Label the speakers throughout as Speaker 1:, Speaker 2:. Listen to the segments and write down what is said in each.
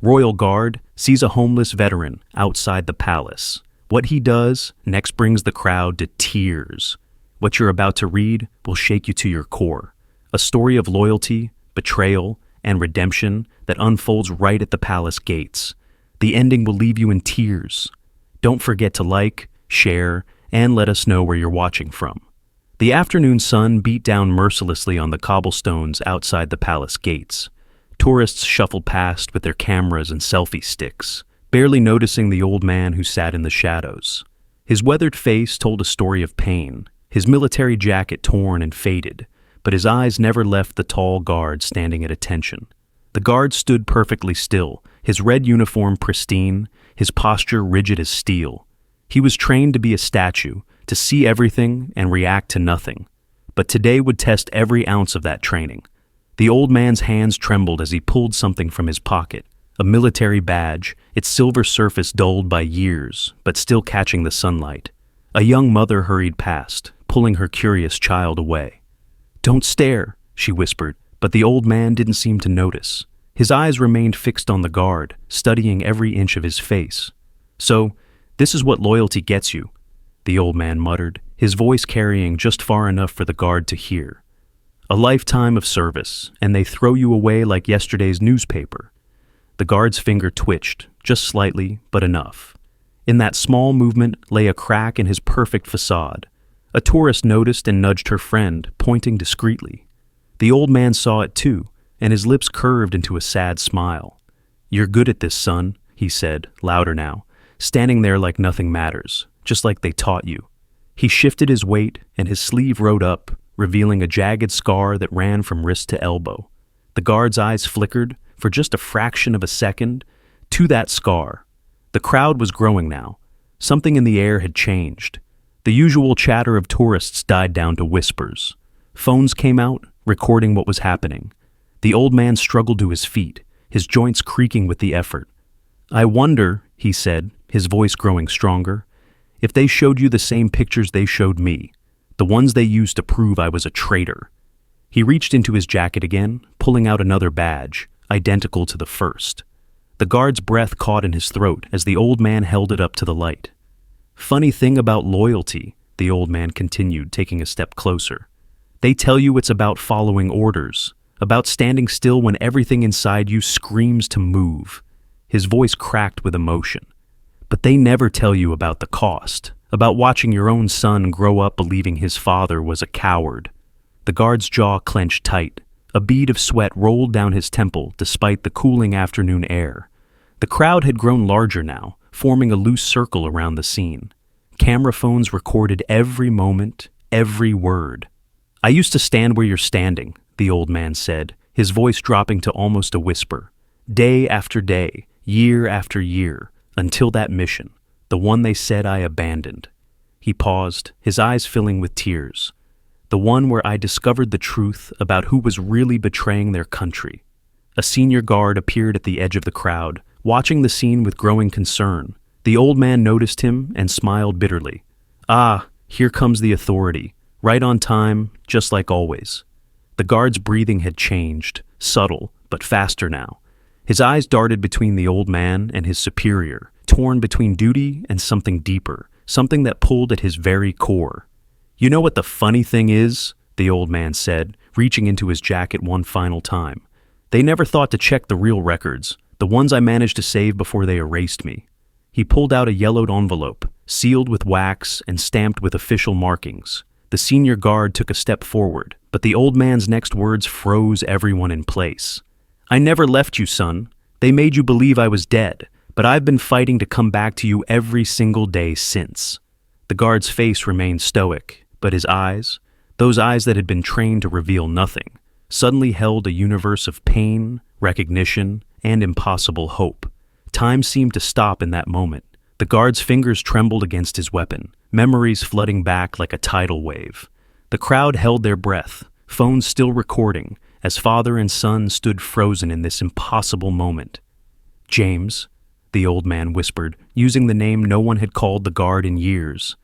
Speaker 1: Royal Guard sees a homeless veteran outside the palace. What he does next brings the crowd to tears. What you're about to read will shake you to your core. A story of loyalty, betrayal, and redemption that unfolds right at the palace gates. The ending will leave you in tears. Don't forget to like, share, and let us know where you're watching from. The afternoon sun beat down mercilessly on the cobblestones outside the palace gates. Tourists shuffled past with their cameras and selfie sticks, barely noticing the old man who sat in the shadows. His weathered face told a story of pain, his military jacket torn and faded, but his eyes never left the tall guard standing at attention. The guard stood perfectly still, his red uniform pristine, his posture rigid as steel. He was trained to be a statue, to see everything and react to nothing. But today would test every ounce of that training. The old man's hands trembled as he pulled something from his pocket, a military badge, its silver surface dulled by years, but still catching the sunlight. A young mother hurried past, pulling her curious child away. "Don't stare," she whispered, but the old man didn't seem to notice. His eyes remained fixed on the guard, studying every inch of his face. "So, this is what loyalty gets you," the old man muttered, his voice carrying just far enough for the guard to hear. "A lifetime of service, and they throw you away like yesterday's newspaper." The guard's finger twitched, just slightly, but enough. In that small movement lay a crack in his perfect facade. A tourist noticed and nudged her friend, pointing discreetly. The old man saw it too, and his lips curved into a sad smile. "You're good at this, son," he said, louder now, standing there like nothing matters, just like they taught you. He shifted his weight, and his sleeve rode up, revealing a jagged scar that ran from wrist to elbow. The guard's eyes flickered, for just a fraction of a second, to that scar. The crowd was growing now. Something in the air had changed. The usual chatter of tourists died down to whispers. Phones came out, recording what was happening. The old man struggled to his feet, his joints creaking with the effort. "I wonder," he said, his voice growing stronger, "if they showed you the same pictures they showed me, the ones they used to prove I was a traitor." He reached into his jacket again, pulling out another badge, identical to the first. The guard's breath caught in his throat as the old man held it up to the light. "Funny thing about loyalty," the old man continued, taking a step closer. "They tell you it's about following orders, about standing still when everything inside you screams to move." His voice cracked with emotion. "But they never tell you about the cost, about watching your own son grow up believing his father was a coward." The guard's jaw clenched tight. A bead of sweat rolled down his temple despite the cooling afternoon air. The crowd had grown larger now, forming a loose circle around the scene. Camera phones recorded every moment, every word. "I used to stand where you're standing," the old man said, his voice dropping to almost a whisper. "Day after day, year after year, until that mission, the one they said I abandoned." He paused, his eyes filling with tears. "The one where I discovered the truth about who was really betraying their country." A senior guard appeared at the edge of the crowd, watching the scene with growing concern. The old man noticed him and smiled bitterly. "Ah, here comes the authority, right on time, just like always." The guard's breathing had changed, subtle, but faster now. His eyes darted between the old man and his superior, torn between duty and something deeper, something that pulled at his very core. "You know what the funny thing is?" the old man said, reaching into his jacket one final time. "They never thought to check the real records, the ones I managed to save before they erased me." He pulled out a yellowed envelope, sealed with wax and stamped with official markings. The senior guard took a step forward, but the old man's next words froze everyone in place. "I never left you, son. They made you believe I was dead, but I've been fighting to come back to you every single day since." The guard's face remained stoic, but his eyes, those eyes that had been trained to reveal nothing, suddenly held a universe of pain, recognition, and impossible hope. Time seemed to stop in that moment. The guard's fingers trembled against his weapon, memories flooding back like a tidal wave. The crowd held their breath, phones still recording, as father and son stood frozen in this impossible moment. "James," the old man whispered, using the name no one had called the guard in years.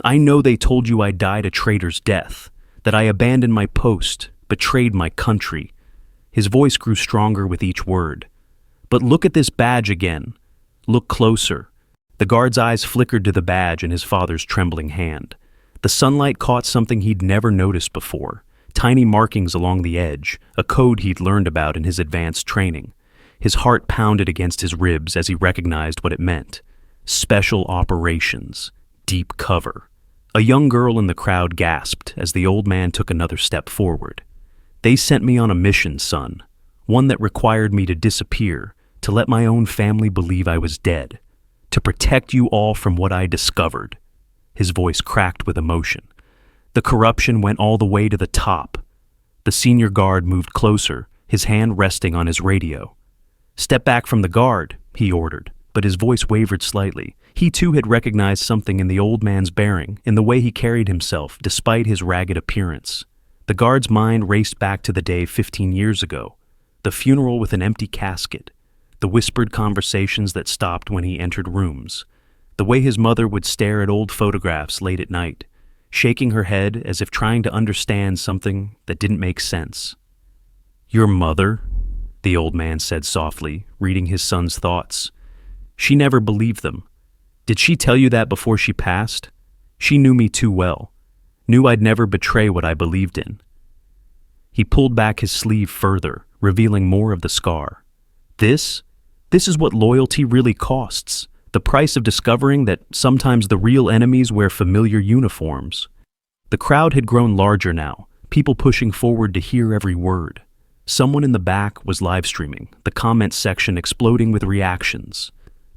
Speaker 1: "I know they told you I died a traitor's death, that I abandoned my post, betrayed my country." His voice grew stronger with each word. But look at this badge again. Look closer. The guard's eyes flickered to the badge in his father's trembling hand. The sunlight caught something he'd never noticed before. Tiny markings along the edge, a code he'd learned about in his advanced training. His heart pounded against his ribs as he recognized what it meant. Special operations. Deep cover. A young girl in the crowd gasped as the old man took another step forward. They sent me on a mission, son. One that required me to disappear, to let my own family believe I was dead. To protect you all from what I discovered. His voice cracked with emotion. The corruption went all the way to the top. The senior guard moved closer, his hand resting on his radio. "Step back from the guard," he ordered, but his voice wavered slightly. He too had recognized something in the old man's bearing, in the way he carried himself, despite his ragged appearance. The guard's mind raced back to the day 15 years ago, the funeral with an empty casket, the whispered conversations that stopped when he entered rooms, the way his mother would stare at old photographs late at night, shaking her head as if trying to understand something that didn't make sense. "Your mother?" the old man said softly, reading his son's thoughts. "She never believed them. Did she tell you that before she passed? She knew me too well, knew I'd never betray what I believed in." He pulled back his sleeve further, revealing more of the scar. This is what loyalty really costs, the price of discovering that sometimes the real enemies wear familiar uniforms. The crowd had grown larger now, people pushing forward to hear every word. Someone in the back was live streaming, the comments section exploding with reactions.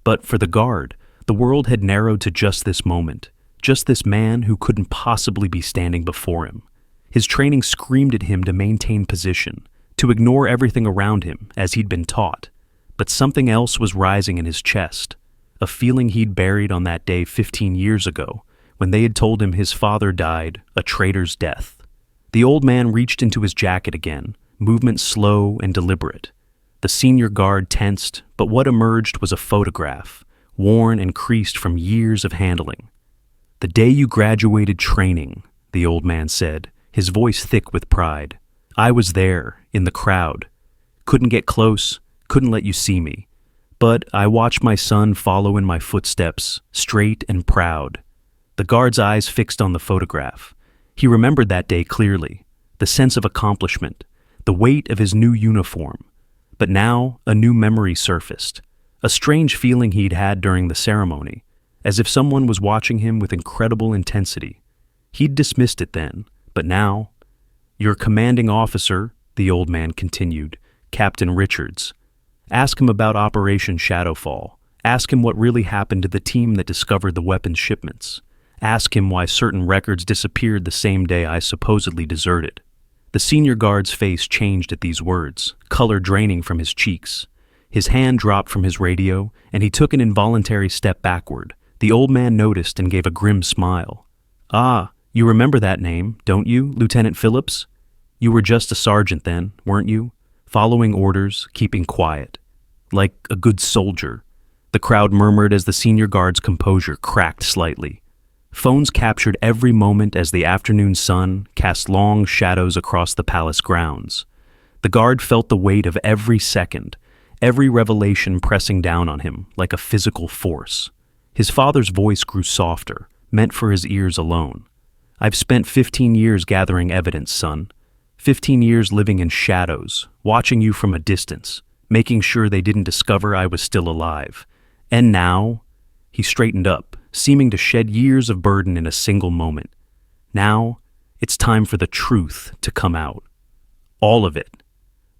Speaker 1: But for the guard, the world had narrowed to just this moment, just this man who couldn't possibly be standing before him. His training screamed at him to maintain position, to ignore everything around him as he'd been taught. But something else was rising in his chest, a feeling he'd buried on that day 15 years ago, when they had told him his father died a traitor's death. The old man reached into his jacket again, movement slow and deliberate. The senior guard tensed, but what emerged was a photograph, worn and creased from years of handling. "The day you graduated training," the old man said, his voice thick with pride. "I was there, in the crowd. Couldn't get close, couldn't let you see me. But I watched my son follow in my footsteps, straight and proud." The guard's eyes fixed on the photograph. He remembered that day clearly, the sense of accomplishment, the weight of his new uniform. But now a new memory surfaced, a strange feeling he'd had during the ceremony, as if someone was watching him with incredible intensity. He'd dismissed it then, but now, "Your commanding officer," the old man continued, "Captain Richards. Ask him about Operation Shadowfall. Ask him what really happened to the team that discovered the weapons shipments. Ask him why certain records disappeared the same day I supposedly deserted." The senior guard's face changed at these words, color draining from his cheeks. His hand dropped from his radio, and he took an involuntary step backward. The old man noticed and gave a grim smile. "Ah, you remember that name, don't you, Lieutenant Phillips? You were just a sergeant then, weren't you? Following orders, keeping quiet. Like a good soldier." The crowd murmured as the senior guard's composure cracked slightly. Phones captured every moment as the afternoon sun cast long shadows across the palace grounds. The guard felt the weight of every second, every revelation pressing down on him like a physical force. His father's voice grew softer, meant for his ears alone. "I've spent 15 years gathering evidence, son. 15 years living in shadows, watching you from a distance, making sure they didn't discover I was still alive. And now," he straightened up, seeming to shed years of burden in a single moment. "Now, it's time for the truth to come out. All of it."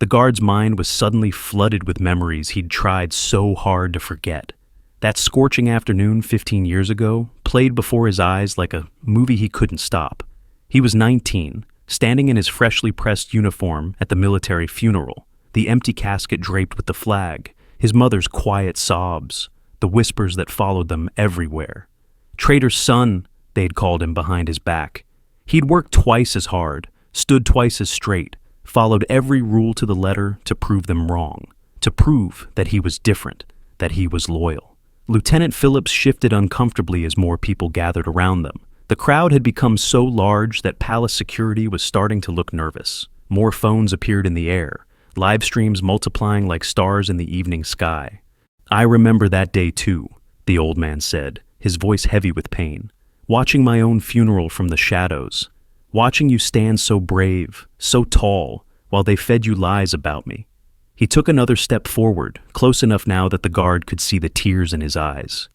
Speaker 1: The guard's mind was suddenly flooded with memories he'd tried so hard to forget. That scorching afternoon 15 years ago played before his eyes like a movie he couldn't stop. He was 19, standing in his freshly pressed uniform at the military funeral, the empty casket draped with the flag, his mother's quiet sobs, the whispers that followed them everywhere. "Traitor's son," they'd called him behind his back. He'd worked twice as hard, stood twice as straight, followed every rule to the letter to prove them wrong, to prove that he was different, that he was loyal. Lieutenant Phillips shifted uncomfortably as more people gathered around them. The crowd had become so large that palace security was starting to look nervous. More phones appeared in the air, live streams multiplying like stars in the evening sky. I remember that day too, the old man said, his voice heavy with pain. Watching my own funeral from the shadows. Watching you stand so brave, so tall, while they fed you lies about me. He took another step forward, close enough now that the guard could see the tears in his eyes.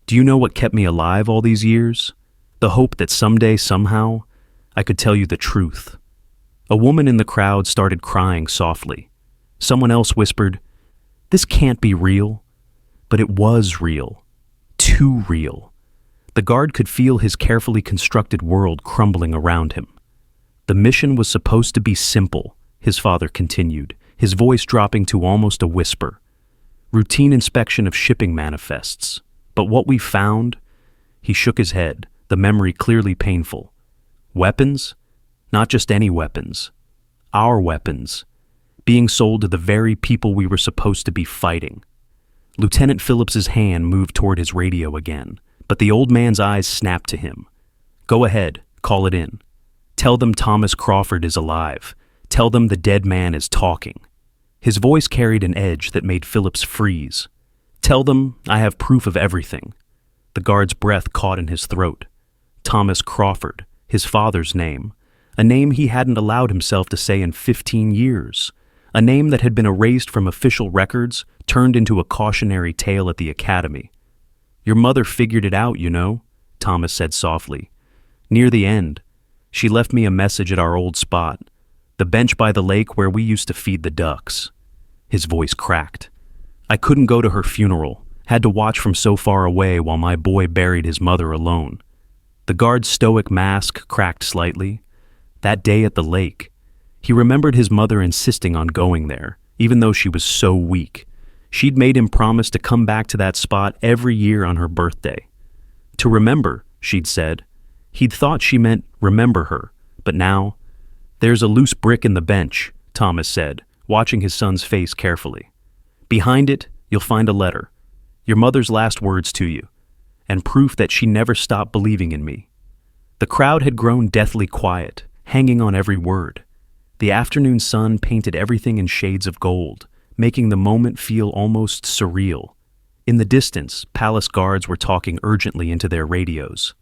Speaker 1: Do you know what kept me alive all these years? The hope that someday, somehow, I could tell you the truth. A woman in the crowd started crying softly. Someone else whispered, "This can't be real." But it was real. Too real. The guard could feel his carefully constructed world crumbling around him. The mission was supposed to be simple, his father continued, his voice dropping to almost a whisper. Routine inspection of shipping manifests. But what we found? He shook his head, the memory clearly painful. Weapons? Not just any weapons. Our weapons. Being sold to the very people we were supposed to be fighting. Lieutenant Phillips's hand moved toward his radio again, but the old man's eyes snapped to him. Go ahead, call it in. Tell them Thomas Crawford is alive. Tell them the dead man is talking. His voice carried an edge that made Phillips freeze. Tell them I have proof of everything. The guard's breath caught in his throat. Thomas Crawford, his father's name. A name he hadn't allowed himself to say in 15 years. A name that had been erased from official records, turned into a cautionary tale at the academy. Your mother figured it out, you know, Thomas said softly. Near the end, she left me a message at our old spot, the bench by the lake where we used to feed the ducks. His voice cracked. I couldn't go to her funeral, had to watch from so far away while my boy buried his mother alone. The guard's stoic mask cracked slightly. That day at the lake, he remembered his mother insisting on going there, even though she was so weak. She'd made him promise to come back to that spot every year on her birthday. To remember, she'd said. He'd thought she meant remember her, but now, there's a loose brick in the bench, Thomas said, watching his son's face carefully. Behind it, you'll find a letter, your mother's last words to you, and proof that she never stopped believing in me. The crowd had grown deathly quiet, hanging on every word. The afternoon sun painted everything in shades of gold, making the moment feel almost surreal. In the distance, palace guards were talking urgently into their radios.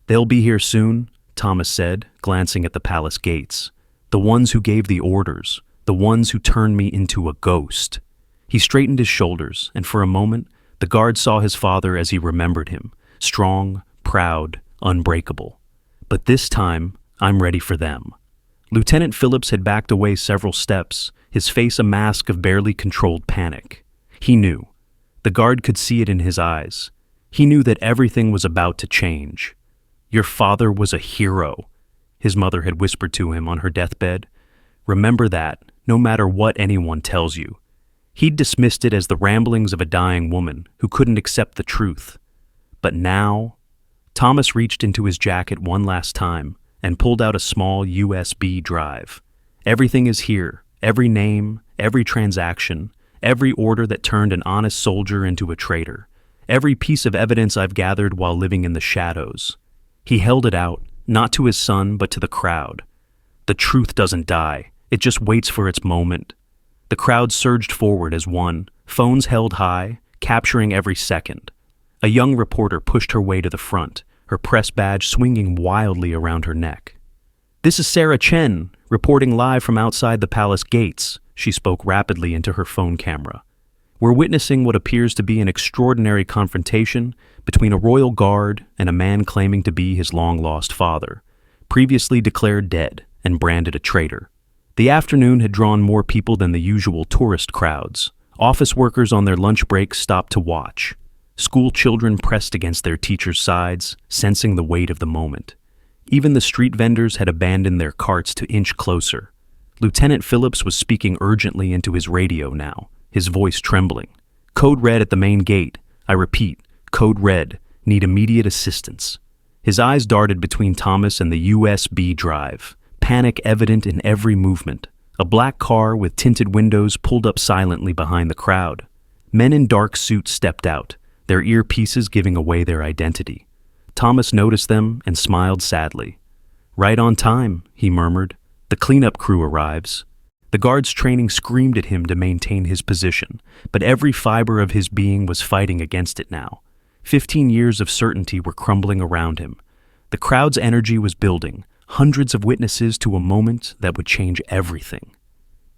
Speaker 1: They'll be here soon, Thomas said, glancing at the palace gates. The ones who gave the orders, the ones who turned me into a ghost. He straightened his shoulders, and for a moment, the guard saw his father as he remembered him, strong, proud, unbreakable. But this time, I'm ready for them. Lieutenant Phillips had backed away several steps, his face a mask of barely controlled panic. He knew. The guard could see it in his eyes. He knew that everything was about to change. Your father was a hero, his mother had whispered to him on her deathbed. Remember that, no matter what anyone tells you. He'd dismissed it as the ramblings of a dying woman who couldn't accept the truth. But now, Thomas reached into his jacket one last time and pulled out a small USB drive. Everything is here, every name, every transaction, every order that turned an honest soldier into a traitor, every piece of evidence I've gathered while living in the shadows. He held it out, not to his son, but to the crowd. The truth doesn't die, it just waits for its moment. The crowd surged forward as one, phones held high, capturing every second. A young reporter pushed her way to the front, her press badge swinging wildly around her neck. This is Sarah Chen, reporting live from outside the palace gates, she spoke rapidly into her phone camera. We're witnessing what appears to be an extraordinary confrontation between a royal guard and a man claiming to be his long-lost father, previously declared dead and branded a traitor. The afternoon had drawn more people than the usual tourist crowds. Office workers on their lunch breaks stopped to watch. School children pressed against their teachers' sides, sensing the weight of the moment. Even the street vendors had abandoned their carts to inch closer. Lieutenant Phillips was speaking urgently into his radio now, his voice trembling. Code red at the main gate. I repeat, code red. Need immediate assistance. His eyes darted between Thomas and the USB drive, panic evident in every movement. A black car with tinted windows pulled up silently behind the crowd. Men in dark suits stepped out, their earpieces giving away their identity. Thomas noticed them and smiled sadly. Right on time, he murmured. The cleanup crew arrives. The guard's training screamed at him to maintain his position, but every fiber of his being was fighting against it now. 15 years of certainty were crumbling around him. The crowd's energy was building, hundreds of witnesses to a moment that would change everything.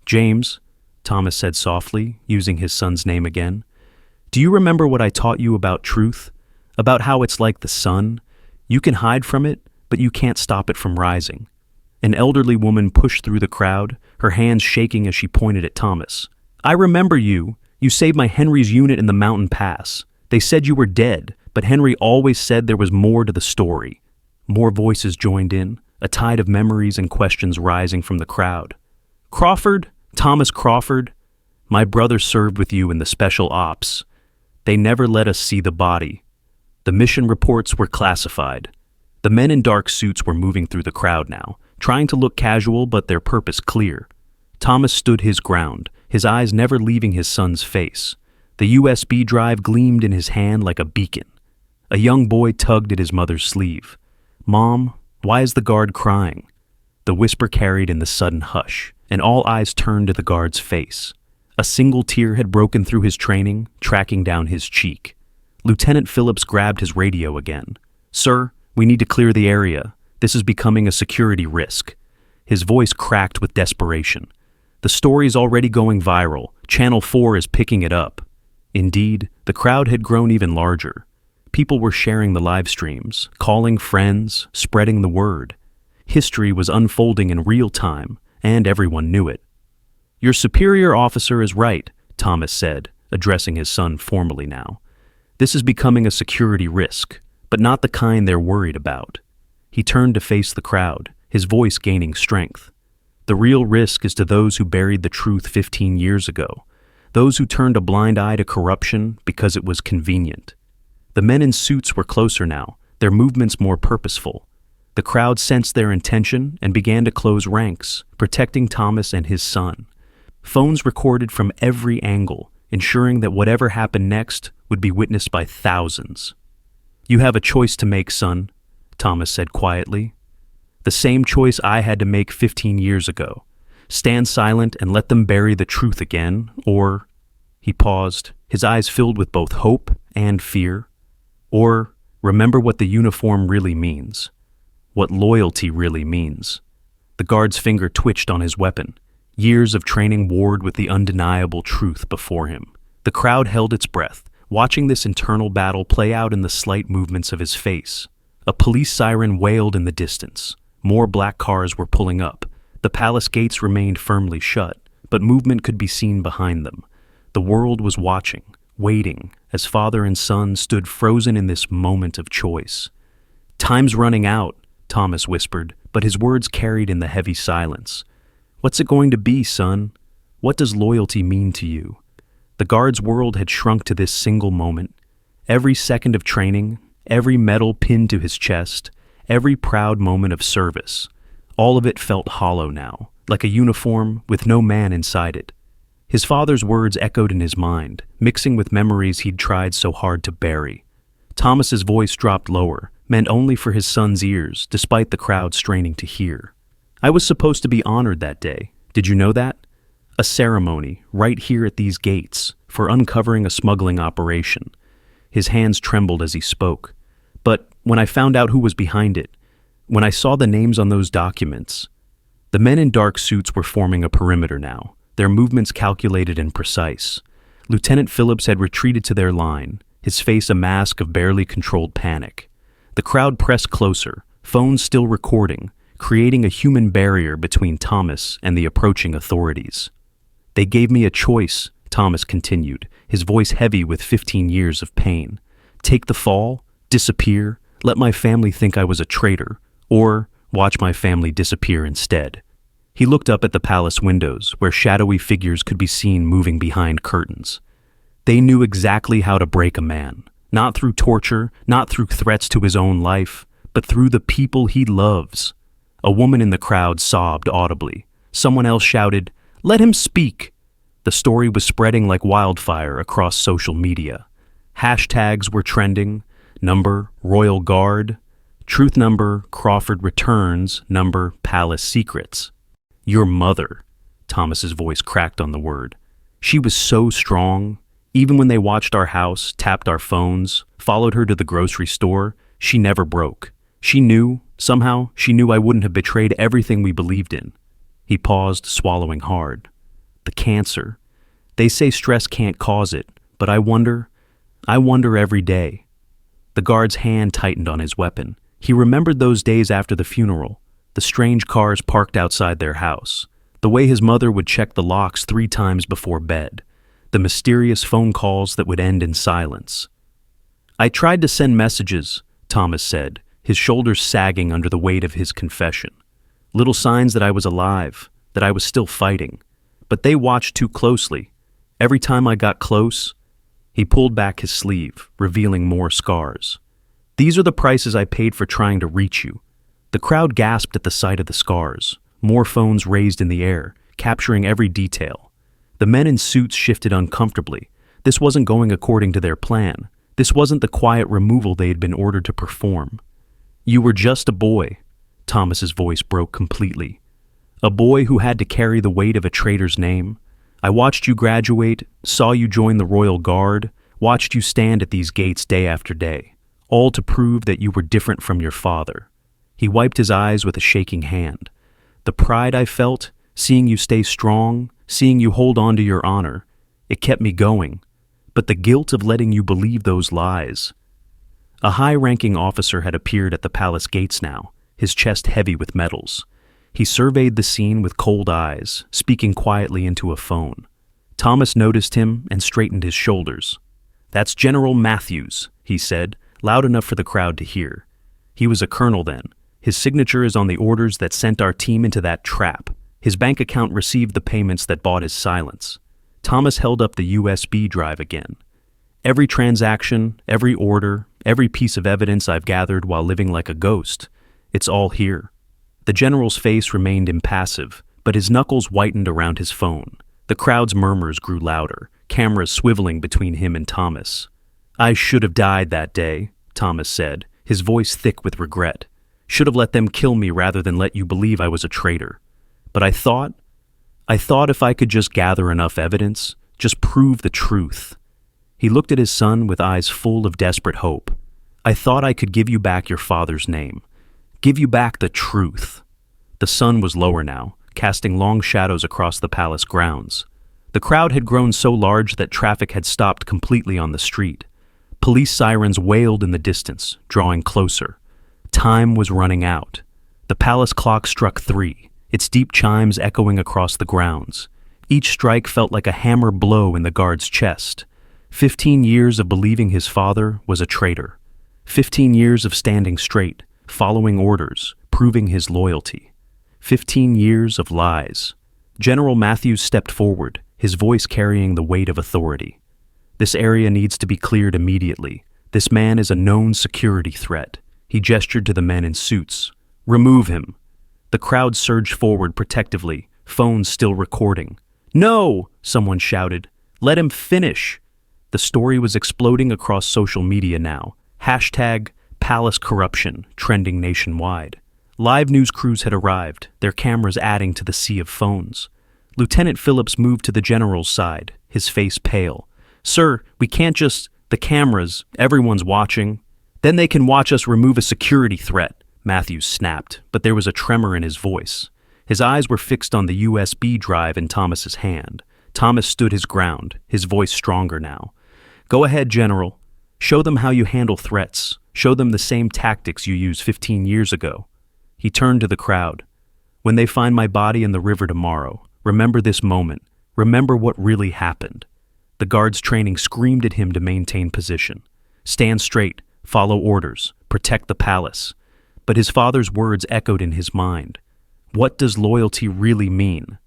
Speaker 1: "James," Thomas said softly, using his son's name again, "do you remember what I taught you about truth? About how it's like the sun? You can hide from it, but you can't stop it from rising." An elderly woman pushed through the crowd, her hands shaking as she pointed at Thomas. "I remember you. You saved my Henry's unit in the mountain pass. They said you were dead, but Henry always said there was more to the story." More voices joined in, a tide of memories and questions rising from the crowd. "Crawford? Thomas Crawford? My brother served with you in the special ops. They never let us see the body. The mission reports were classified." The men in dark suits were moving through the crowd now, trying to look casual but their purpose clear. Thomas stood his ground, his eyes never leaving his son's face. The USB drive gleamed in his hand like a beacon. A young boy tugged at his mother's sleeve. "Mom, why is the guard crying?" The whisper carried in the sudden hush, and all eyes turned to the guard's face. A single tear had broken through his training, tracking down his cheek. Lieutenant Phillips grabbed his radio again. "Sir, we need to clear the area. This is becoming a security risk." His voice cracked with desperation. "The story's already going viral. Channel 4 is picking it up." Indeed, the crowd had grown even larger. People were sharing the live streams, calling friends, spreading the word. History was unfolding in real time, and everyone knew it. "Your superior officer is right," Thomas said, addressing his son formally now. "This is becoming a security risk, but not the kind they're worried about." He turned to face the crowd, his voice gaining strength. "The real risk is to those who buried the truth 15 years ago, those who turned a blind eye to corruption because it was convenient." The men in suits were closer now, their movements more purposeful. The crowd sensed their intention and began to close ranks, protecting Thomas and his son. Phones recorded from every angle, ensuring that whatever happened next would be witnessed by thousands. "You have a choice to make, son," Thomas said quietly. "The same choice I had to make 15 years ago. Stand silent and let them bury the truth again, or—" He paused, his eyes filled with both hope and fear. "Or remember what the uniform really means, what loyalty really means." The guard's finger twitched on his weapon. Years of training warred with the undeniable truth before him. The crowd held its breath, watching this internal battle play out in the slight movements of his face. A police siren wailed in the distance. More black cars were pulling up. The palace gates remained firmly shut, but movement could be seen behind them. The world was watching, waiting, as father and son stood frozen in this moment of choice. "Time's running out," Thomas whispered, but his words carried in the heavy silence. "What's it going to be, son? What does loyalty mean to you?" The guard's world had shrunk to this single moment. Every second of training, every medal pinned to his chest, every proud moment of service, all of it felt hollow now, like a uniform with no man inside it. His father's words echoed in his mind, mixing with memories he'd tried so hard to bury. Thomas's voice dropped lower, meant only for his son's ears, despite the crowd straining to hear. "I was supposed to be honored that day. Did you know that? A ceremony, right here at these gates, for uncovering a smuggling operation." His hands trembled as he spoke. "But when I found out who was behind it, when I saw the names on those documents—" The men in dark suits were forming a perimeter now, their movements calculated and precise. Lieutenant Phillips had retreated to their line, his face a mask of barely controlled panic. The crowd pressed closer, phones still recording, creating a human barrier between Thomas and the approaching authorities. "They gave me a choice," Thomas continued, his voice heavy with 15 years of pain. "Take the fall, disappear, let my family think I was a traitor, or watch my family disappear instead." He looked up at the palace windows, where shadowy figures could be seen moving behind curtains. They knew exactly how to break a man, not through torture, not through threats to his own life, but through the people he loves. A woman in the crowd sobbed audibly. Someone else shouted, "Let him speak!" The story was spreading like wildfire across social media. Hashtags were trending, number Royal Guard, truth number Crawford returns, number Palace secrets. "Your mother," Thomas's voice cracked on the word. She was so strong. Even when they watched our house, tapped our phones, followed her to the grocery store, she never broke. Somehow, she knew I wouldn't have betrayed everything we believed in. He paused, swallowing hard. The cancer. They say stress can't cause it, but I wonder every day. The guard's hand tightened on his weapon. He remembered those days after the funeral, the strange cars parked outside their house, the way his mother would check the locks 3 times before bed, the mysterious phone calls that would end in silence. I tried to send messages, Thomas said, his shoulders sagging under the weight of his confession. Little signs that I was alive, that I was still fighting. But they watched too closely. Every time I got close, he pulled back his sleeve, revealing more scars. These are the prices I paid for trying to reach you. The crowd gasped at the sight of the scars, more phones raised in the air, capturing every detail. The men in suits shifted uncomfortably. This wasn't going according to their plan. This wasn't the quiet removal they had been ordered to perform. You were just a boy. Thomas's voice broke completely. A boy who had to carry the weight of a traitor's name. I watched you graduate, saw you join the Royal Guard, watched you stand at these gates day after day, all to prove that you were different from your father. He wiped his eyes with a shaking hand. The pride I felt, seeing you stay strong, seeing you hold on to your honor, it kept me going. But the guilt of letting you believe those lies. A high-ranking officer had appeared at the palace gates now, his chest heavy with medals. He surveyed the scene with cold eyes, speaking quietly into a phone. Thomas noticed him and straightened his shoulders. "That's General Matthews," he said, loud enough for the crowd to hear. He was a colonel then. His signature is on the orders that sent our team into that trap. His bank account received the payments that bought his silence. Thomas held up the USB drive again. Every transaction, every order, every piece of evidence I've gathered while living like a ghost, it's all here. The general's face remained impassive, but his knuckles whitened around his phone. The crowd's murmurs grew louder, cameras swiveling between him and Thomas. "I should have died that day," Thomas said, his voice thick with regret. "Should have let them kill me rather than let you believe I was a traitor. But I thought if I could just gather enough evidence, just prove the truth." He looked at his son with eyes full of desperate hope. "I thought I could give you back your father's name. Give you back the truth." The sun was lower now, casting long shadows across the palace grounds. The crowd had grown so large that traffic had stopped completely on the street. Police sirens wailed in the distance, drawing closer. Time was running out. The palace clock struck 3, its deep chimes echoing across the grounds. Each strike felt like a hammer blow in the guard's chest. 15 years of believing his father was a traitor. 15 years of standing straight, following orders, proving his loyalty. 15 years of lies. General Matthews stepped forward, his voice carrying the weight of authority. "This area needs to be cleared immediately. This man is a known security threat." He gestured to the men in suits. "Remove him." The crowd surged forward protectively, phones still recording. "No!" someone shouted. "Let him finish." The story was exploding across social media now. #PalaceCorruption trending nationwide. Live news crews had arrived, their cameras adding to the sea of phones. Lieutenant Phillips moved to the general's side, his face pale. "Sir, we can't just... The cameras, everyone's watching. Then they can watch us remove a security threat," Matthews snapped, but there was a tremor in his voice. His eyes were fixed on the USB drive in Thomas's hand. Thomas stood his ground, his voice stronger now. "Go ahead, General. Show them how you handle threats. Show them the same tactics you used 15 years ago." He turned to the crowd. "When they find my body in the river tomorrow, remember this moment. Remember what really happened." The guard's training screamed at him to maintain position. Stand straight, follow orders, protect the palace. But his father's words echoed in his mind. What does loyalty really mean?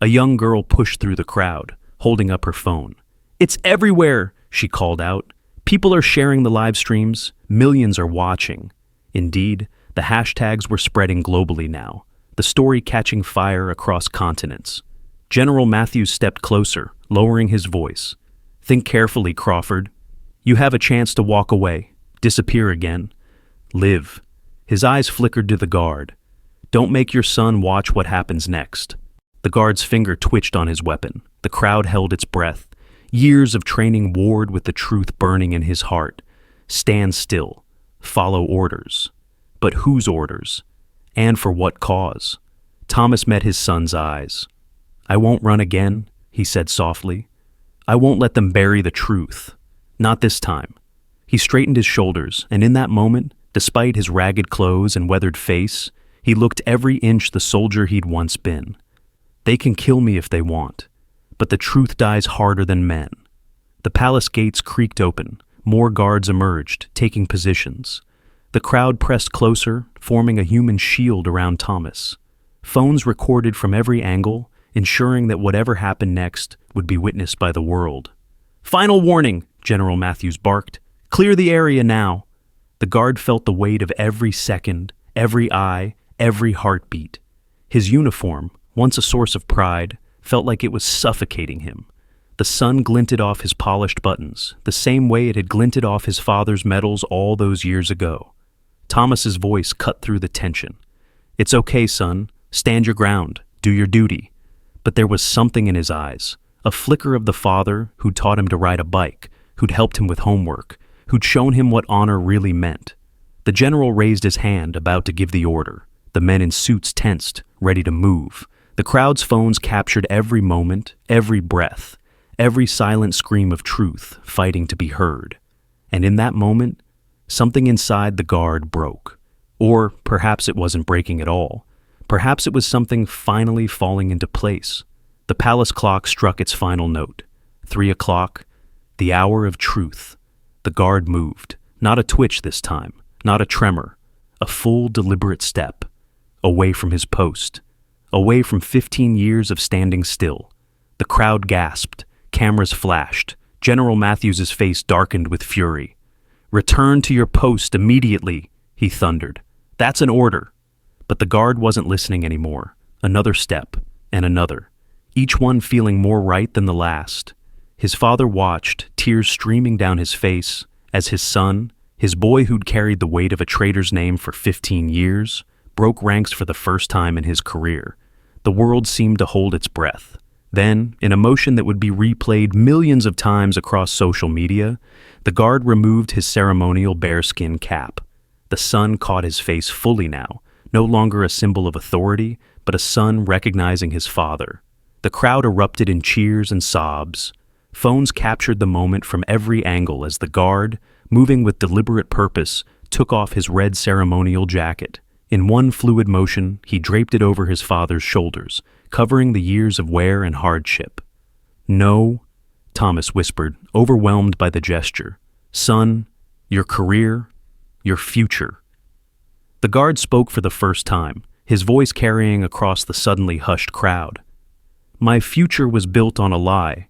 Speaker 1: A young girl pushed through the crowd, holding up her phone. "It's everywhere," she called out. "People are sharing the live streams. Millions are watching." Indeed, the hashtags were spreading globally now, the story catching fire across continents. General Matthews stepped closer, lowering his voice. "Think carefully, Crawford. You have a chance to walk away, disappear again. Live." His eyes flickered to the guard. "Don't make your son watch what happens next." The guard's finger twitched on his weapon. The crowd held its breath. Years of training warred with the truth burning in his heart. Stand still. Follow orders. But whose orders? And for what cause? Thomas met his son's eyes. "I won't run again," he said softly. "I won't let them bury the truth. Not this time." He straightened his shoulders, and in that moment, despite his ragged clothes and weathered face, he looked every inch the soldier he'd once been. "They can kill me if they want, but the truth dies harder than men." The palace gates creaked open. More guards emerged, taking positions. The crowd pressed closer, forming a human shield around Thomas. Phones recorded from every angle, ensuring that whatever happened next would be witnessed by the world. "Final warning," General Matthews barked. "Clear the area now." The guard felt the weight of every second, every eye, every heartbeat. His uniform, once a source of pride, felt like it was suffocating him. The sun glinted off his polished buttons, the same way it had glinted off his father's medals all those years ago. Thomas's voice cut through the tension. "It's okay, son. Stand your ground. Do your duty." But there was something in his eyes, a flicker of the father who'd taught him to ride a bike, who'd helped him with homework, who'd shown him what honor really meant. The general raised his hand, about to give the order. The men in suits tensed, ready to move. The crowd's phones captured every moment, every breath, every silent scream of truth fighting to be heard. And in that moment, something inside the guard broke. Or perhaps it wasn't breaking at all. Perhaps it was something finally falling into place. The palace clock struck its final note. 3 o'clock, the hour of truth. The guard moved, not a twitch this time, not a tremor, a full, deliberate step, away from his post, away from 15 years of standing still. The crowd gasped, cameras flashed, General Matthews's face darkened with fury. "Return to your post immediately," he thundered. "That's an order." But the guard wasn't listening anymore. Another step, and another, each one feeling more right than the last. His father watched, tears streaming down his face, as his son, his boy who'd carried the weight of a traitor's name for 15 years, broke ranks for the first time in his career. The world seemed to hold its breath. Then, in a motion that would be replayed millions of times across social media, the guard removed his ceremonial bearskin cap. The son caught his face fully now, no longer a symbol of authority, but a son recognizing his father. The crowd erupted in cheers and sobs. Phones captured the moment from every angle as the guard, moving with deliberate purpose, took off his red ceremonial jacket. In one fluid motion, he draped it over his father's shoulders, covering the years of wear and hardship. "No," Thomas whispered, overwhelmed by the gesture. "Son, your career, your future." The guard spoke for the first time, his voice carrying across the suddenly hushed crowd. "My future was built on a lie,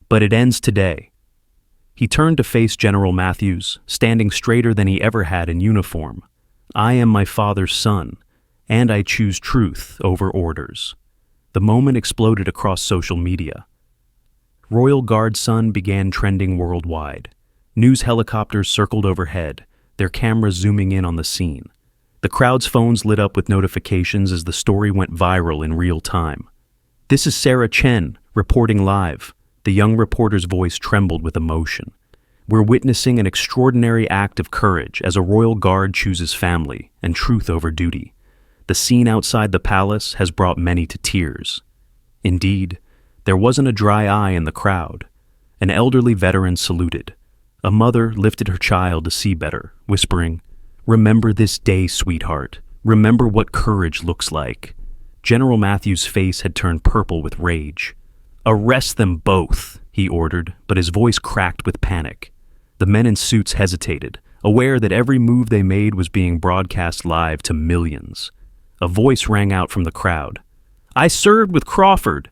Speaker 1: but it ends today." He turned to face General Matthews, standing straighter than he ever had in uniform. "I am my father's son, and I choose truth over orders." The moment exploded across social media. Royal Guard son began trending worldwide. News helicopters circled overhead, their cameras zooming in on the scene. The crowd's phones lit up with notifications as the story went viral in real time. "This is Sarah Chen, reporting live." The young reporter's voice trembled with emotion. "We're witnessing an extraordinary act of courage as a royal guard chooses family and truth over duty. The scene outside the palace has brought many to tears." Indeed, there wasn't a dry eye in the crowd. An elderly veteran saluted. A mother lifted her child to see better, whispering, "Remember this day, sweetheart. Remember what courage looks like." General Matthews' face had turned purple with rage. "Arrest them both," he ordered, but his voice cracked with panic. The men in suits hesitated, aware that every move they made was being broadcast live to millions. A voice rang out from the crowd. "I served with Crawford."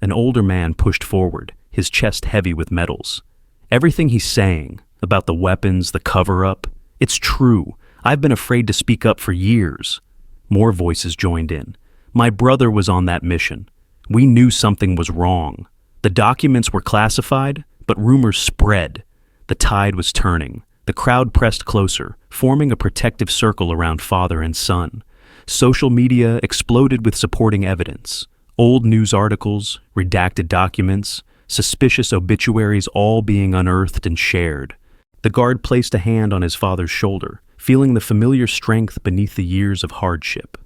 Speaker 1: An older man pushed forward, his chest heavy with medals. "Everything he's saying, about the weapons, the cover-up, it's true. I've been afraid to speak up for years." More voices joined in. "My brother was on that mission. We knew something was wrong. The documents were classified, but rumors spread. The tide was turning. The crowd pressed closer, forming a protective circle around father and son. Social media exploded with supporting evidence. Old news articles, redacted documents, suspicious obituaries all being unearthed and shared. The guard placed a hand on his father's shoulder, feeling the familiar strength beneath the years of hardship.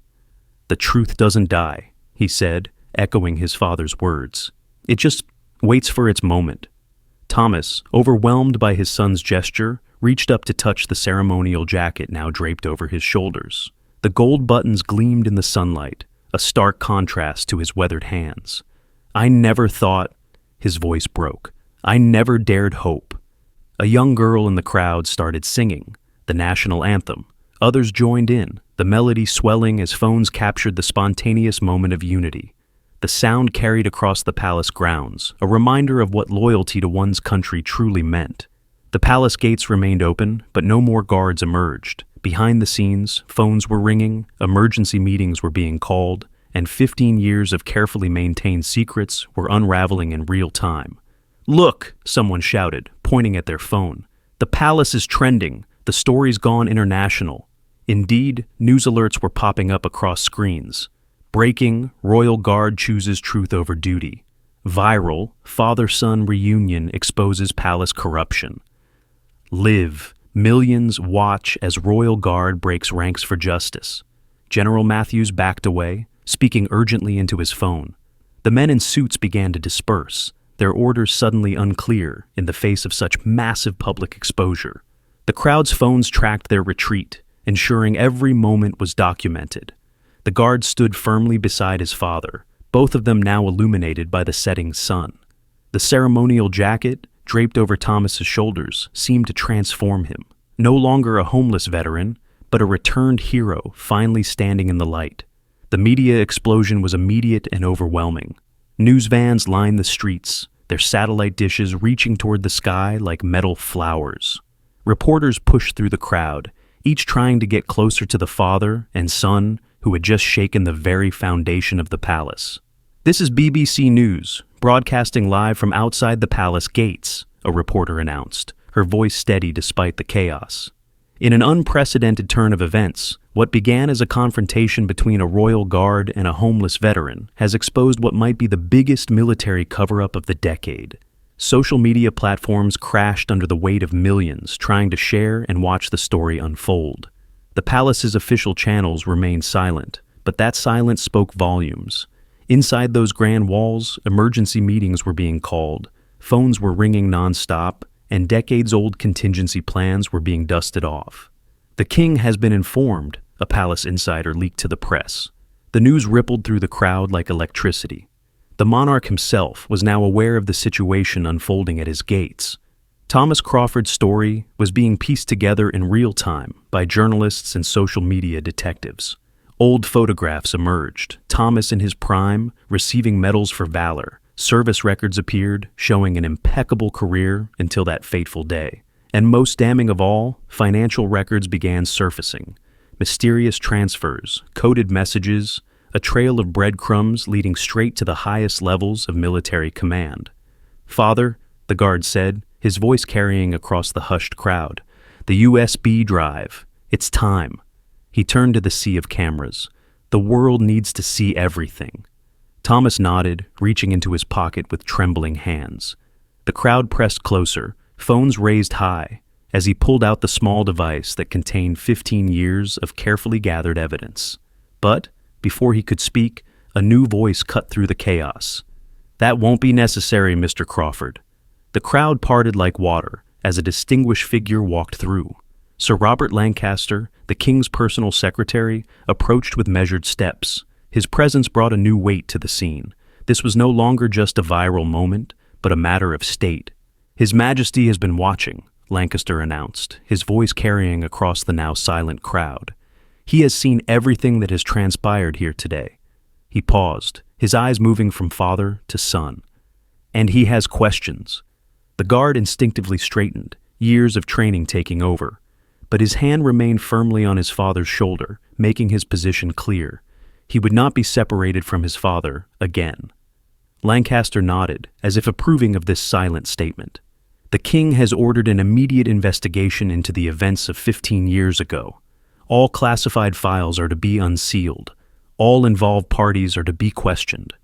Speaker 1: "The truth doesn't die," he said, echoing his father's words. "It just waits for its moment." Thomas, overwhelmed by his son's gesture, reached up to touch the ceremonial jacket now draped over his shoulders. The gold buttons gleamed in the sunlight, a stark contrast to his weathered hands. "I never thought," his voice broke. "I never dared hope." A young girl in the crowd started singing the national anthem. Others joined in, the melody swelling as phones captured the spontaneous moment of unity. The sound carried across the palace grounds, a reminder of what loyalty to one's country truly meant. The palace gates remained open, but no more guards emerged. Behind the scenes, phones were ringing, emergency meetings were being called, and 15 years of carefully maintained secrets were unraveling in real time. "Look!" someone shouted, pointing at their phone. "The palace is trending. The story's gone international." Indeed, news alerts were popping up across screens. Breaking, Royal Guard chooses truth over duty. Viral, father-son reunion exposes palace corruption. Live, millions watch as Royal Guard breaks ranks for justice. General Matthews backed away, speaking urgently into his phone. The men in suits began to disperse, their orders suddenly unclear in the face of such massive public exposure. The crowd's phones tracked their retreat, ensuring every moment was documented. The guard stood firmly beside his father, both of them now illuminated by the setting sun. The ceremonial jacket, draped over Thomas's shoulders, seemed to transform him. No longer a homeless veteran, but a returned hero finally standing in the light. The media explosion was immediate and overwhelming. News vans lined the streets, their satellite dishes reaching toward the sky like metal flowers. Reporters pushed through the crowd, each trying to get closer to the father and son who had just shaken the very foundation of the palace. "This is BBC News, broadcasting live from outside the palace gates," a reporter announced, her voice steady despite the chaos. In an unprecedented turn of events, what began as a confrontation between a royal guard and a homeless veteran has exposed what might be the biggest military cover-up of the decade. Social media platforms crashed under the weight of millions trying to share and watch the story unfold. The palace's official channels remained silent, but that silence spoke volumes. Inside those grand walls, emergency meetings were being called, phones were ringing non-stop, and decades-old contingency plans were being dusted off. "The king has been informed," a palace insider leaked to the press. The news rippled through the crowd like electricity. The monarch himself was now aware of the situation unfolding at his gates. Thomas Crawford's story was being pieced together in real time by journalists and social media detectives. Old photographs emerged, Thomas in his prime, receiving medals for valor. Service records appeared, showing an impeccable career until that fateful day. And most damning of all, financial records began surfacing. Mysterious transfers, coded messages, a trail of breadcrumbs leading straight to the highest levels of military command. "Father," the guard said, his voice carrying across the hushed crowd, "the USB drive. It's time." He turned to the sea of cameras. "The world needs to see everything." Thomas nodded, reaching into his pocket with trembling hands. The crowd pressed closer, phones raised high, as he pulled out the small device that contained 15 years of carefully gathered evidence. But, before he could speak, a new voice cut through the chaos. "That won't be necessary, Mr. Crawford." The crowd parted like water as a distinguished figure walked through. Sir Robert Lancaster, the king's personal secretary, approached with measured steps. His presence brought a new weight to the scene. This was no longer just a viral moment, but a matter of state. "His Majesty has been watching," Lancaster announced, his voice carrying across the now silent crowd. "He has seen everything that has transpired here today." He paused, his eyes moving from father to son. "And he has questions." The guard instinctively straightened, years of training taking over. But his hand remained firmly on his father's shoulder, making his position clear. He would not be separated from his father again. Lancaster nodded, as if approving of this silent statement. "The king has ordered an immediate investigation into the events of 15 years ago. All classified files are to be unsealed. All involved parties are to be questioned."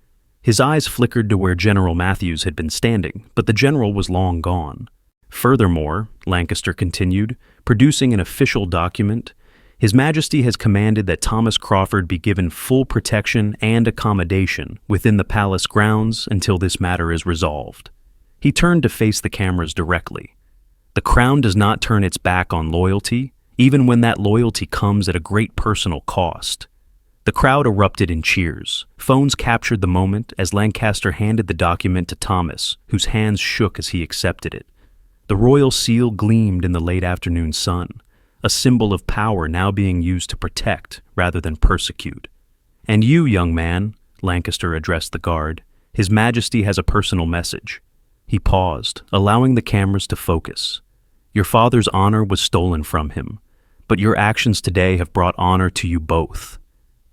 Speaker 1: His eyes flickered to where General Matthews had been standing, but the general was long gone. Furthermore, Lancaster continued, producing an official document, His Majesty has commanded that Thomas Crawford be given full protection and accommodation within the palace grounds until this matter is resolved. He turned to face the cameras directly. The crown does not turn its back on loyalty, even when that loyalty comes at a great personal cost. The crowd erupted in cheers. Phones captured the moment as Lancaster handed the document to Thomas, whose hands shook as he accepted it. The royal seal gleamed in the late afternoon sun, a symbol of power now being used to protect rather than persecute. "And you, young man," Lancaster addressed the guard, "His Majesty has a personal message." He paused, allowing the cameras to focus. "Your father's honor was stolen from him, but your actions today have brought honor to you both."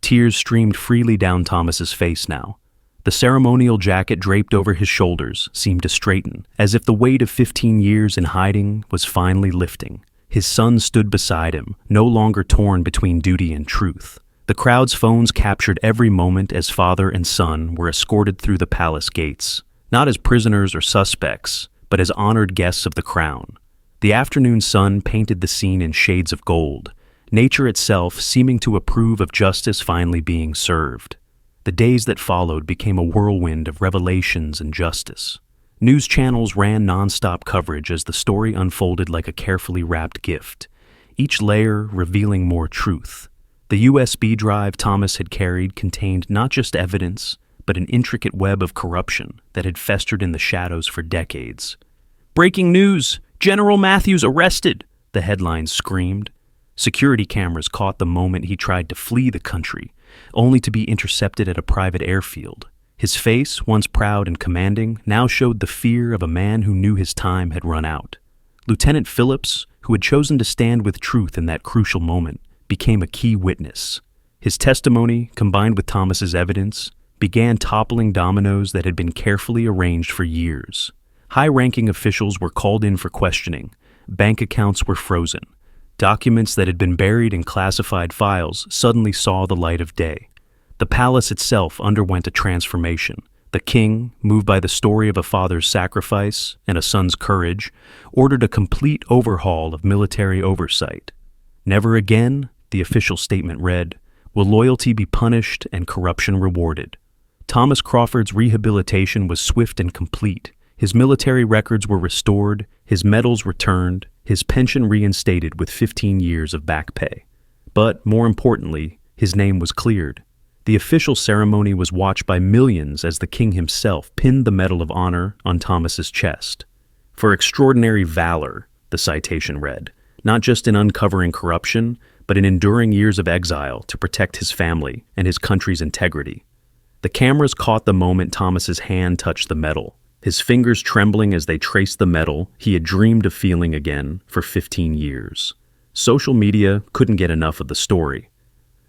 Speaker 1: Tears streamed freely down Thomas's face now. The ceremonial jacket draped over his shoulders seemed to straighten, as if the weight of 15 years in hiding was finally lifting. His son stood beside him, no longer torn between duty and truth. The crowd's phones captured every moment as father and son were escorted through the palace gates, not as prisoners or suspects, but as honored guests of the crown. The afternoon sun painted the scene in shades of gold, nature itself seeming to approve of justice finally being served. The days that followed became a whirlwind of revelations and justice. News channels ran nonstop coverage as the story unfolded like a carefully wrapped gift, each layer revealing more truth. The USB drive Thomas had carried contained not just evidence, but an intricate web of corruption that had festered in the shadows for decades. "Breaking news! General Matthews arrested!" the headlines screamed. Security cameras caught the moment he tried to flee the country, only to be intercepted at a private airfield. His face, once proud and commanding, now showed the fear of a man who knew his time had run out. Lieutenant Phillips, who had chosen to stand with truth in that crucial moment, became a key witness. His testimony, combined with Thomas's evidence, began toppling dominoes that had been carefully arranged for years. High-ranking officials were called in for questioning. Bank accounts were frozen. Documents that had been buried in classified files suddenly saw the light of day. The palace itself underwent a transformation. The king, moved by the story of a father's sacrifice and a son's courage, ordered a complete overhaul of military oversight. "Never again," the official statement read, "will loyalty be punished and corruption rewarded." Thomas Crawford's rehabilitation was swift and complete. His military records were restored, his medals returned, his pension reinstated with 15 years of back pay. But, more importantly, his name was cleared. The official ceremony was watched by millions as the king himself pinned the Medal of Honor on Thomas's chest. "For extraordinary valor," the citation read, "not just in uncovering corruption, but in enduring years of exile to protect his family and his country's integrity." The cameras caught the moment Thomas's hand touched the medal, his fingers trembling as they traced the medal he had dreamed of feeling again for 15 years. Social media couldn't get enough of the story.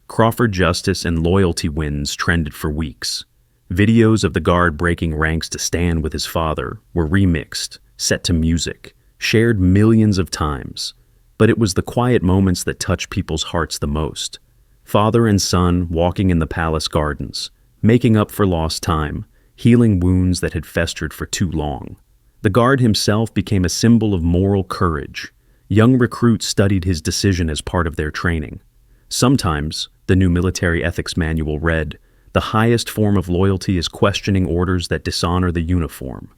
Speaker 1: Crawford justice and loyalty wins trended for weeks. Videos of the guard breaking ranks to stand with his father were remixed, set to music, shared millions of times. But it was the quiet moments that touched people's hearts the most. Father and son walking in the palace gardens, making up for lost time, healing wounds that had festered for too long. The guard himself became a symbol of moral courage. Young recruits studied his decision as part of their training. Sometimes, the new military ethics manual read, "The highest form of loyalty is questioning orders that dishonor the uniform."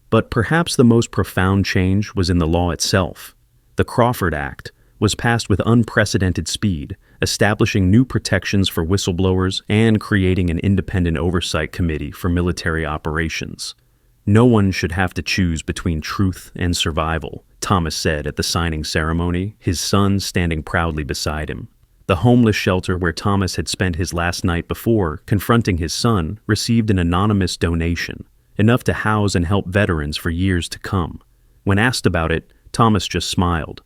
Speaker 1: But perhaps the most profound change was in the law itself. The Crawford Act was passed with unprecedented speed, establishing new protections for whistleblowers and creating an independent oversight committee for military operations. "No one should have to choose between truth and survival," Thomas said at the signing ceremony, his son standing proudly beside him. The homeless shelter where Thomas had spent his last night before confronting his son received an anonymous donation, enough to house and help veterans for years to come. When asked about it, Thomas just smiled.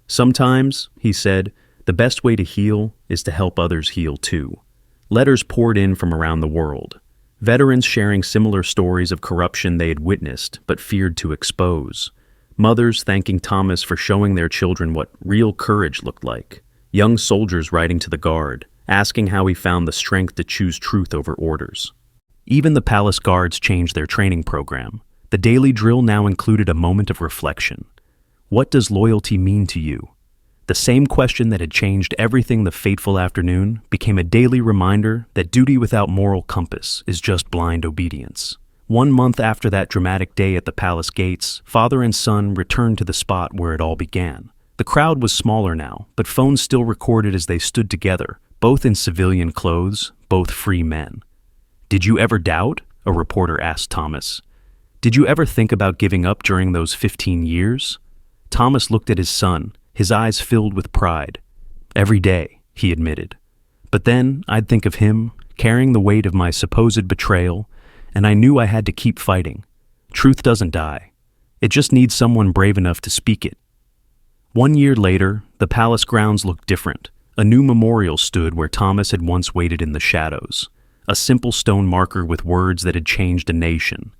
Speaker 1: "Sometimes," he said, "the best way to heal is to help others heal too." Letters poured in from around the world. Veterans sharing similar stories of corruption they had witnessed but feared to expose. Mothers thanking Thomas for showing their children what real courage looked like. Young soldiers writing to the guard, asking how he found the strength to choose truth over orders. Even the palace guards changed their training program. The daily drill now included a moment of reflection. What does loyalty mean to you? The same question that had changed everything the fateful afternoon became a daily reminder that duty without moral compass is just blind obedience. 1 month after that dramatic day at the palace gates, father and son returned to the spot where it all began. The crowd was smaller now, but phones still recorded as they stood together, both in civilian clothes, both free men. "Did you ever doubt?" a reporter asked Thomas. "Did you ever think about giving up during those 15 years? Thomas looked at his son, his eyes filled with pride. "Every day," he admitted. "But then I'd think of him, carrying the weight of my supposed betrayal, and I knew I had to keep fighting. Truth doesn't die. It just needs someone brave enough to speak it." 1 year later, the palace grounds looked different. A new memorial stood where Thomas had once waited in the shadows. A simple stone marker with words that had changed a nation.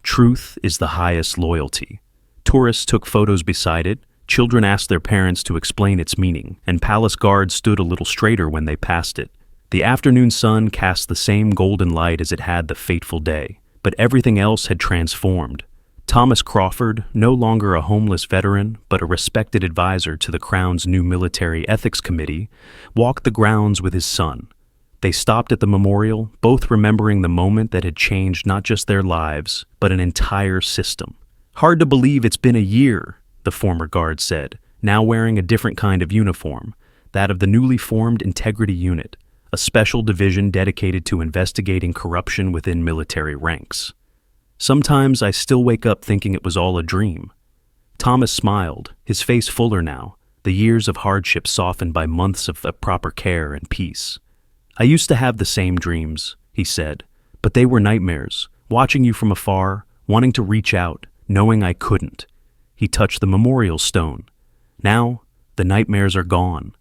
Speaker 1: "Truth is the highest loyalty." Tourists took photos beside it, children asked their parents to explain its meaning, and palace guards stood a little straighter when they passed it. The afternoon sun cast the same golden light as it had the fateful day, but everything else had transformed. Thomas Crawford, no longer a homeless veteran, but a respected advisor to the Crown's new military ethics committee, walked the grounds with his son. They stopped at the memorial, both remembering the moment that had changed not just their lives, but an entire system. "Hard to believe it's been a year," the former guard said, now wearing a different kind of uniform, that of the newly formed Integrity Unit, a special division dedicated to investigating corruption within military ranks. "Sometimes I still wake up thinking it was all a dream." Thomas smiled, his face fuller now, the years of hardship softened by months of proper care and peace. "I used to have the same dreams," he said, "but they were nightmares, watching you from afar, wanting to reach out, knowing I couldn't." He touched the memorial stone. "Now, the nightmares are gone."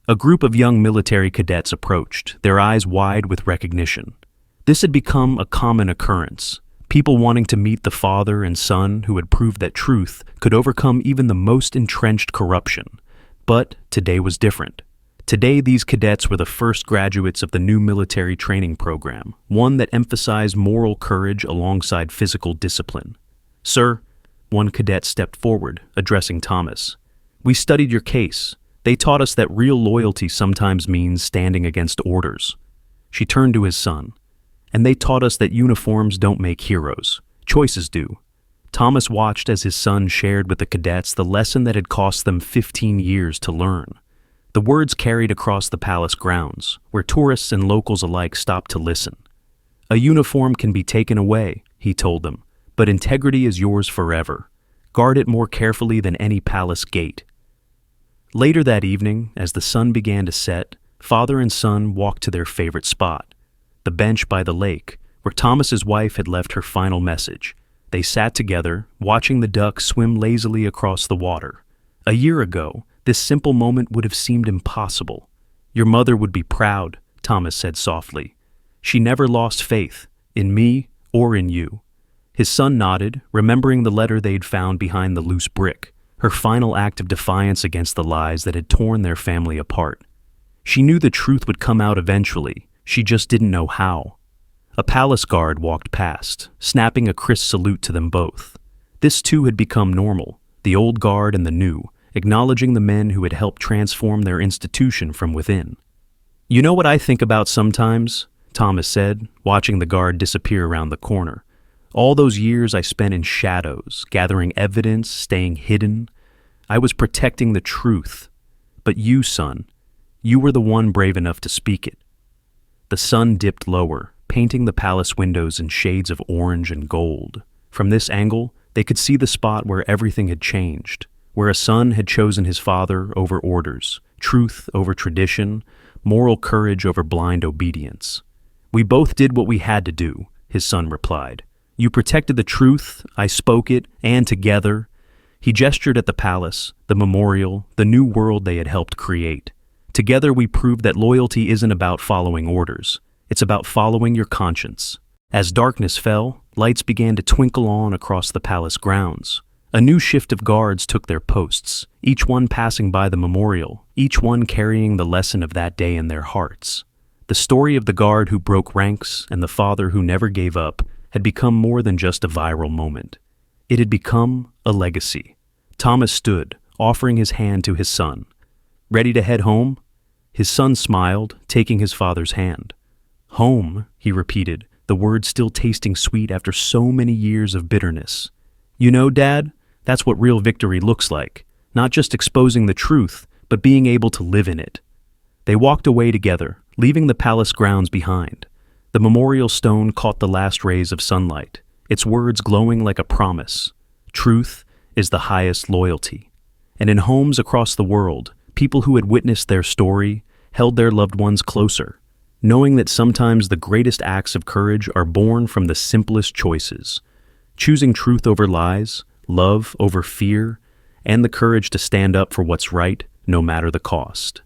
Speaker 1: A group of young military cadets approached, their eyes wide with recognition. This had become a common occurrence, people wanting to meet the father and son who had proved that truth could overcome even the most entrenched corruption. But today was different. Today, these cadets were the first graduates of the new military training program, one that emphasized moral courage alongside physical discipline. "Sir," one cadet stepped forward, addressing Thomas. "We studied your case. They taught us that real loyalty sometimes means standing against orders." She turned to his son. "And they taught us that uniforms don't make heroes. Choices do." Thomas watched as his son shared with the cadets the lesson that had cost them 15 years to learn. The words carried across the palace grounds, where tourists and locals alike stopped to listen. "A uniform can be taken away," he told them, "but integrity is yours forever. Guard it more carefully than any palace gate." Later that evening, as the sun began to set, father and son walked to their favorite spot, the bench by the lake, where Thomas's wife had left her final message. They sat together, watching the ducks swim lazily across the water. A year ago, this simple moment would have seemed impossible. "Your mother would be proud," Thomas said softly. "She never lost faith, in me or in you." His son nodded, remembering the letter they'd found behind the loose brick, her final act of defiance against the lies that had torn their family apart. She knew the truth would come out eventually, she just didn't know how. A palace guard walked past, snapping a crisp salute to them both. This too had become normal, the old guard and the new, acknowledging the men who had helped transform their institution from within. "You know what I think about sometimes?" Thomas said, watching the guard disappear around the corner. "All those years I spent in shadows, gathering evidence, staying hidden. I was protecting the truth. But you, son, you were the one brave enough to speak it." The sun dipped lower, painting the palace windows in shades of orange and gold. From this angle, they could see the spot where everything had changed, where a son had chosen his father over orders, truth over tradition, moral courage over blind obedience. "We both did what we had to do," his son replied. "You protected the truth, I spoke it, and together." He gestured at the palace, the memorial, the new world they had helped create. "Together we proved that loyalty isn't about following orders. It's about following your conscience." As darkness fell, lights began to twinkle on across the palace grounds. A new shift of guards took their posts, each one passing by the memorial, each one carrying the lesson of that day in their hearts. The story of the guard who broke ranks and the father who never gave up had become more than just a viral moment. It had become a legacy. Thomas stood, offering his hand to his son. Ready to head home? His son smiled, taking his father's hand. Home, he repeated, the word still tasting sweet after so many years of bitterness. You know, Dad, that's what real victory looks like. Not just exposing the truth, but being able to live in it. They walked away together, leaving the palace grounds behind. The memorial stone caught the last rays of sunlight, its words glowing like a promise. Truth is the highest loyalty. And in homes across the world, people who had witnessed their story held their loved ones closer, knowing that sometimes the greatest acts of courage are born from the simplest choices. Choosing truth over lies, love over fear, and the courage to stand up for what's right, no matter the cost.